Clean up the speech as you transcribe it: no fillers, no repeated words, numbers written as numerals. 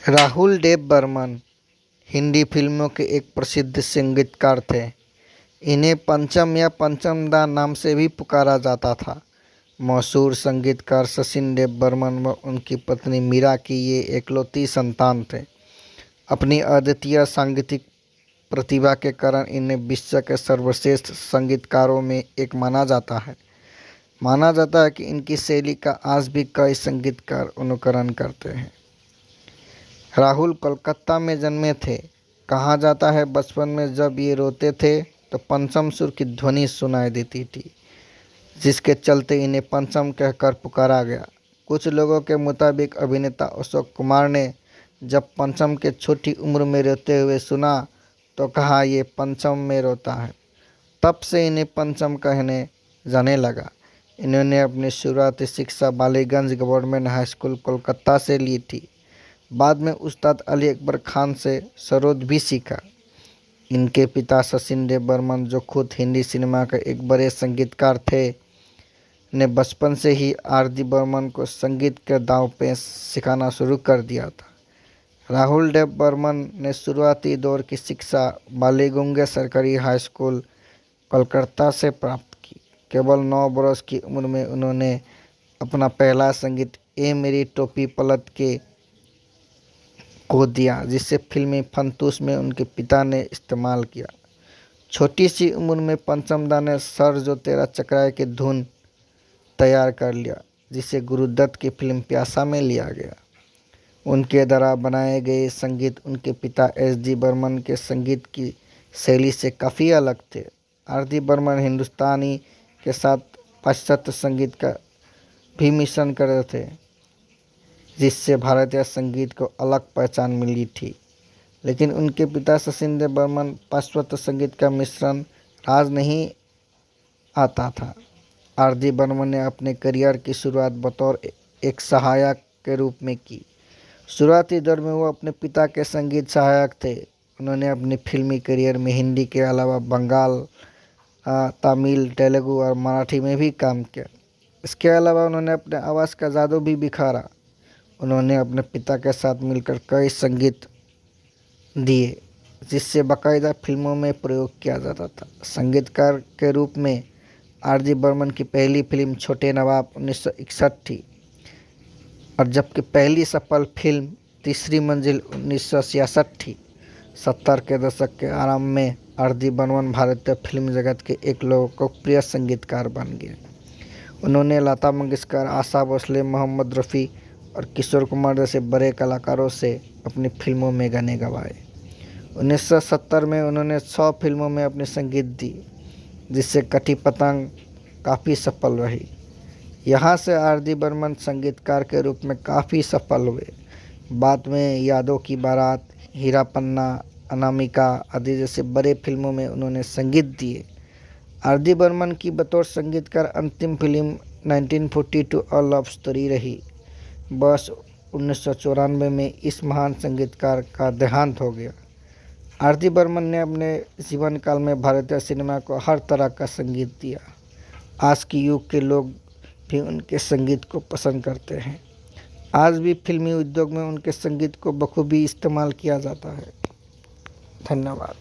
राहुल देव बर्मन हिंदी फिल्मों के एक प्रसिद्ध संगीतकार थे। इन्हें पंचम या पंचम दा नाम से भी पुकारा जाता था। मशहूर संगीतकार सचिन देव बर्मन व उनकी पत्नी मीरा की ये एकलौती संतान थे। अपनी अद्वितीय सांगीतिक प्रतिभा के कारण इन्हें विश्व के सर्वश्रेष्ठ संगीतकारों में एक माना जाता है। माना जाता है कि इनकी शैली का आज भी कई संगीतकार अनुकरण करते हैं। राहुल कोलकाता में जन्मे थे। कहा जाता है बचपन में जब ये रोते थे तो पंचम सुर की ध्वनि सुनाई देती थी, जिसके चलते इन्हें पंचम कहकर पुकारा गया। कुछ लोगों के मुताबिक अभिनेता अशोक कुमार ने जब पंचम के छोटी उम्र में रोते हुए सुना तो कहा ये पंचम में रोता है। तब से इन्हें पंचम कहने जाने लगा। इन्होंने अपनी शुरुआती शिक्षा Ballygunge government high school Kolkata से ली थी। बाद में उस्ताद अली अकबर खान से सरोद भी सीखा। इनके पिता सचिन देव बर्मन, जो खुद हिंदी सिनेमा के एक बड़े संगीतकार थे, ने बचपन से ही आर.डी. बर्मन को संगीत के दांव पेच सिखाना शुरू कर दिया था। राहुल देव बर्मन ने शुरुआती दौर की शिक्षा बालीगंज सरकारी हाई स्कूल कोलकाता से प्राप्त की। केवल 9 वर्ष की उम्र में उन्होंने अपना पहला संगीत ए मेरी टोपी पलट के को दिया, जिसे फिल्मी फंतूस में उनके पिता ने इस्तेमाल किया। छोटी सी उम्र में पंचम दा ने सर जो तेरा चकराए की धुन तैयार कर लिया, जिसे गुरुदत्त की फिल्म प्यासा में लिया गया। उनके द्वारा बनाए गए संगीत उनके पिता एस.डी. बर्मन के संगीत की शैली से काफ़ी अलग थे। आर.डी. बर्मन हिंदुस्तानी के साथ पाश्चात्य संगीत का भी मिश्रण कर रहे थे, जिससे भारतीय संगीत को अलग पहचान मिली थी। लेकिन उनके पिता सचिन देव बर्मन पाश्चात्य संगीत का मिश्रण राज नहीं आता था। आर.डी. बर्मन ने अपने करियर की शुरुआत बतौर एक सहायक के रूप में की। शुरुआती दौर में वो अपने पिता के संगीत सहायक थे। उन्होंने अपनी फिल्मी करियर में हिंदी के अलावा बंगाल, तमिल, तेलुगु और मराठी में भी काम किया। इसके अलावा उन्होंने अपने आवाज़ का जादू भी बिखारा। उन्होंने अपने पिता के साथ मिलकर कई संगीत दिए, जिससे बाकायदा फिल्मों में प्रयोग किया जाता था। संगीतकार के रूप में आर.डी. बर्मन की पहली फिल्म छोटे नवाब 1961 थी, और जबकि पहली सफल फिल्म तीसरी मंजिल 1966 थी। 70 के दशक के आरंभ में आर.डी. बर्मन भारतीय फिल्म जगत के एक लोकप्रिय संगीतकार बन गए। उन्होंने लता मंगेशकर, आशा भोसले, मोहम्मद रफ़ी और किशोर कुमार जैसे बड़े कलाकारों से अपनी फिल्मों में गाने गवाए। 1970 में उन्होंने 100 फिल्मों में अपनी संगीत दी, जिससे कटी पतंग काफ़ी सफल रही। यहाँ से आर.डी. बर्मन संगीतकार के रूप में काफ़ी सफल हुए। बाद में यादों की बारात, हीरा पन्ना, अनामिका आदि जैसे बड़े फिल्मों में उन्होंने संगीत दिए। आर.डी. बर्मन की बतौर संगीतकार अंतिम फिल्म 1942 अ लव स्टोरी रही। बस 1994 में इस महान संगीतकार का देहांत हो गया। आर.डी. बर्मन ने अपने जीवन काल में भारतीय सिनेमा को हर तरह का संगीत दिया। आज के युग के लोग भी उनके संगीत को पसंद करते हैं। आज भी फिल्मी उद्योग में उनके संगीत को बखूबी इस्तेमाल किया जाता है। धन्यवाद।